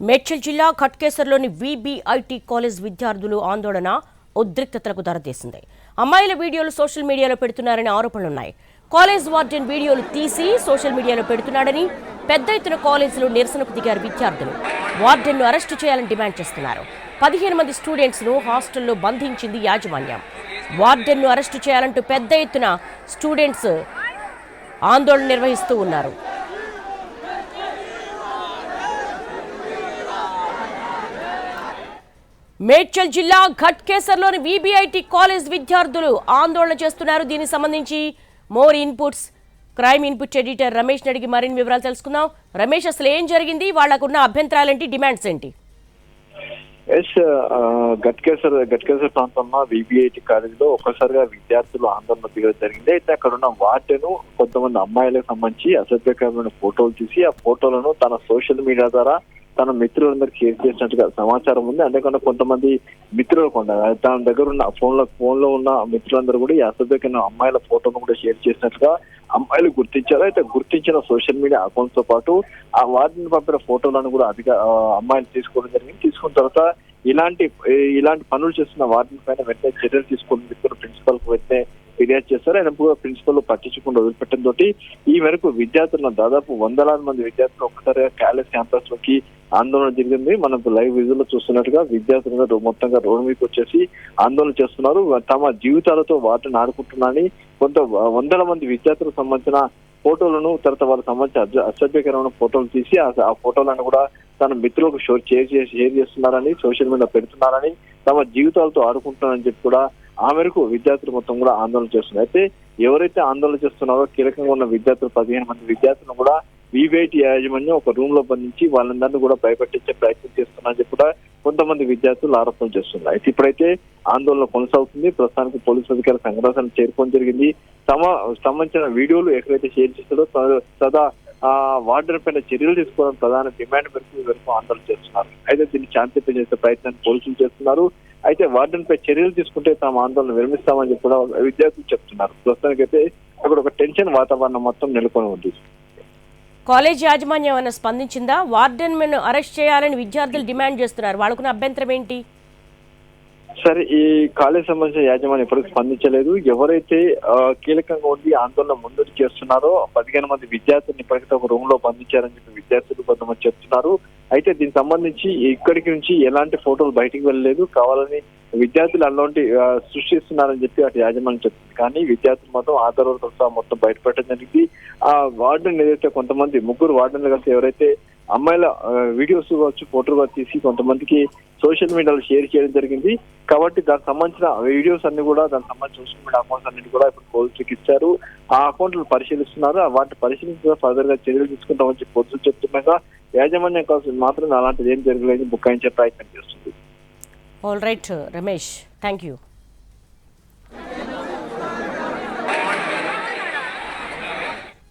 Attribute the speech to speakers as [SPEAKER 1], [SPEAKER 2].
[SPEAKER 1] మేడ్చల్ జిల్లా ఖట్కేసర్లోని VBIT college విద్యార్థులు ఆందోళన ఉద్రిక్తతలకు దారితీసింది. అమ్మాయిల వీడియోలు సోషల్ మీడియాలో పెడుతున్నారని ఆరోపణలున్నాయి. కాలేజ్ వార్డెన్ వీడియోలు తీసి సోషల్ మీడియాలో పెడుతున్నాడని పెద్ద ఎత్తున కాలేజీలో నిరసనకు దిగారు విద్యార్థులు. వార్డెన్ను అరెస్టు చేయాలని డిమాండ్ చేస్తున్నారు. 15 మంది స్టూడెంట్స్ను హాస్టల్లో బంధించింది యాజమాన్యం. వార్డెన్ను అరెస్టు చేయాలంటూ పెద్ద ఎత్తున స్టూడెంట్స్ ఆందోళన నిర్వహిస్తూ ఉన్నారు. మేడ్చల్ జిల్లా ఘట్కేసర్లోని వీబీఐటీ కాలేజ్ విద్యార్థులు ఆందోళన చేస్తున్నారు. దీనికి సంబంధించి more inputs crime input editor Ramesh అడిగి మరిన్ని వివరాలు తెలుసుకుందాం. రమేష్, అసలు ఏం జరిగింది, వాళ్ళకున్న అభ్యంతరాలేంటి, డిమాండ్స్ ఏంటి?
[SPEAKER 2] గట్కేసర్ ప్రాంతంలో వీబీఐటీ కాలేజీలో ఒక్కసారిగా విద్యార్థులు ఆందోళన దిగడం జరిగింది. అయితే అక్కడ ఉన్న వార్డెను కొంతమంది అమ్మాయిలకు సంబంధించి అసభ్యకరమైన ఫోటోలు తీసి ఆ ఫోటోలను తన సోషల్ మీడియా ద్వారా తన మిత్రులందరికీ షేర్ చేసినట్టుగా సమాచారం ఉంది. అంతేకాకుండా కొంతమంది మిత్రులు తన దగ్గర ఉన్న ఫోన్లో ఉన్న మిత్రులందరూ కూడా ఈ అసభ్యకరమైన అమ్మాయిల ఫోటోను కూడా షేర్ చేసినట్టుగా అమ్మాయిలు గుర్తించారు. అయితే గుర్తించిన సోషల్ మీడియా అకౌంట్స్ తో పాటు ఆ వాటిని పంపిన ఫోటోలను కూడా అమ్మాయిలు తీసుకోవడం జరిగింది. తీసుకున్న తర్వాత ఇలాంటి పనులు చేస్తున్న వాటిని పైన వెంటనే చర్యలు తీసుకుని ప్రిన్సిపల్ కు వెంటనే ఫిర్యాదు చేస్తారు. ఆయన ప్రిన్సిపల్ పట్టించకుండా వదిలిపెట్టడంతో ఈ మేరకు విద్యార్థులను దాదాపు వందలాది మంది విద్యార్థులు ఒక్కసారిగా కాలేజ్ క్యాంపస్ లోకి ఆందోళన జరిగింది. మనకు లైవ్ విజువల్ లో చూస్తున్నట్టుగా విద్యార్థులు మొత్తంగా రోడ్డు మీదకి వచ్చేసి ఆందోళన చేస్తున్నారు. తమ జీవితాలతో వాటిని ఆడుకుంటున్నారని వందల మంది విద్యార్థులకు సంబంధించిన ఫోటోలను తర్వాత వాళ్ళకి సంబంధించిన అసభ్యకరమైన ఫోటోలు తీసి ఆ ఫోటోలను కూడా తన మిత్రులకు షేర్ చేస్తున్నారని, సోషల్ మీడియా పెడుతున్నారని, తమ జీవితాలతో ఆడుకుంటున్నారని చెప్పి కూడా ఆ మేరకు విద్యార్థులు మొత్తం కూడా ఆందోళన చేస్తున్నారు. అయితే ఎవరైతే ఆందోళన చేస్తున్నారో కీలకంగా ఉన్న విద్యార్థులు 15 మంది విద్యార్థులను కూడా వీబీఐటీ యాజమాన్యం ఒక రూమ్ లో బంధించి వాళ్ళందరినీ కూడా భయపెట్టించే ప్రయత్నం చేస్తున్నారని చెప్పి కూడా కొంతమంది విద్యార్థులు ఆరోపణ చేస్తున్నారు. అయితే ఇప్పుడైతే ఆందోళన కొనసాగుతుంది. ప్రస్తుతానికి పోలీసు అధికారులు సంఘటన చేరుకోవడం జరిగింది. సంబంధించిన వీడియోలు ఎక్కడైతే షేర్ చేస్తారో సదా వార్డెన్ పైన చర్యలు తీసుకోవడం ప్రధాన డిమాండ్ వరకు ఆందోళన చేస్తున్నారు. అయితే దీన్ని శాంతింప చేసే ప్రయత్నాన్ని పోలీసులు చేస్తున్నారు. అయితే వార్డెన్ పై చర్యలు తీసుకుంటే తాము ఆందోళన విరమిస్తామని చెప్పి కూడా విద్యార్థులు చెప్తున్నారు. ప్రస్తుతానికైతే అక్కడ ఒక టెన్షన్ వాతావరణం మొత్తం నెలకొని ఉంది.
[SPEAKER 1] కాలేజ్ యాజమాన్యం ఏమైనా స్పందించిందా? వార్డెన్ ను అరెస్ట్ చేయాలని విద్యార్థులు డిమాండ్ చేస్తున్నారు. వాళ్ళకున్న అభ్యంతరం ఏంటి?
[SPEAKER 2] సరే, ఈ కాలేజ్ సంబంధించిన యాజమాన్యం ఇప్పటికి స్పందించలేదు. ఎవరైతే కీలకంగా ఉండి ఆందోళన ముందుకు చేస్తున్నారో 15 మంది విద్యార్థులను ఇప్పటికైతే ఒక రూమ్ లో బంధించారని చెప్పి విద్యార్థులు కొంతమంది చెప్తున్నారు. అయితే దీనికి సంబంధించి ఇక్కడికి నుంచి ఎలాంటి ఫోటోలు బయటికి వెళ్ళలేదు, కావాలని విద్యార్థులు అలాంటి సృష్టిస్తున్నారని చెప్పి అటు యాజమాన్యం చెప్తుంది. కానీ విద్యార్థులు మాత్రం ఆధారాలతో సహా మొత్తం బయటపెట్టడం జరిగింది. ఆ వార్డెన్ ఏదైతే కొంతమంది ముగ్గురు వార్డెన్లు కలిసి ఎవరైతే అమ్మాయిల వీడియోస్ కావచ్చు, ఫోటోలు తీసి కొంతమందికి సోషల్ మీడియాలో షేర్ చేయడం జరిగింది. కాబట్టి దానికి సంబంధించిన వీడియోస్ అన్ని కూడా దానికి సంబంధించిన సోషల్ మీడియా అకౌంట్స్ అన్నిటి కూడా ఇప్పుడు పోలీసులకు ఇచ్చారు. ఆ అకౌంట్లు పరిశీలిస్తున్నారు. వాటిని పరిశీలించిన ఫర్దర్ గా చర్యలు తీసుకుంటామని చెప్పి పోలీసులు చెప్తున్నాగా యాజమాన్యం కోసం మాత్రం అలాంటిది ఏం జరగలేదు బుకాయించే ప్రయత్నం చేస్తుంది.
[SPEAKER 1] All right Ramesh, thank you.